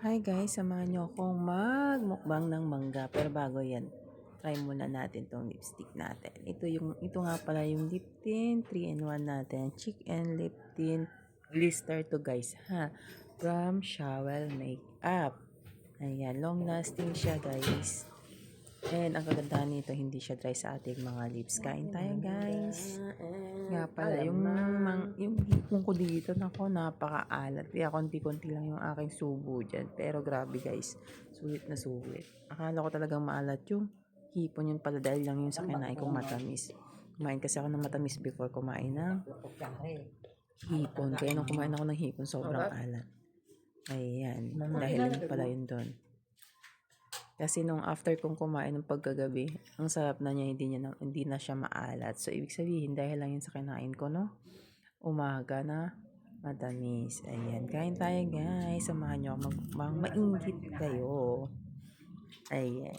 Hi guys, samahan nyo akong magmukbang ng mangga. Pero bago yan, try muna natin tong lipstick natin. Ito nga pala yung lip tint 3-in-1 natin. Cheek and lip tint glister to guys ha. From Shower Makeup. Ayan, long lasting siya guys. And ang kagandahan nito, hindi siya dry sa ating mga lips. Kain tayo guys. Nga pala, yung hipon ko dito, nako, napakaalat. Kaya konti-konti lang yung aking subo dyan. Pero grabe guys, sulit na sulit. Akala ko talagang maalat yung hipon, yun pala dahil lang yung sa kinain kong matamis. Kumain kasi ako ng matamis before kumain ng hipon. Kaya nung kumain ako ng hipon, sobrang alat. Ayan, dahil lang pala yun doon. Kasi nung after kong kumain ng pagkagabi, ang sarap na niya, hindi na siya maalat. So, ibig sabihin, dahil lang yun sa kinain ko, no? Umaga na matamis. Ayan, kain tayo guys. Samahan nyo ako mainggit kayo. Ayan.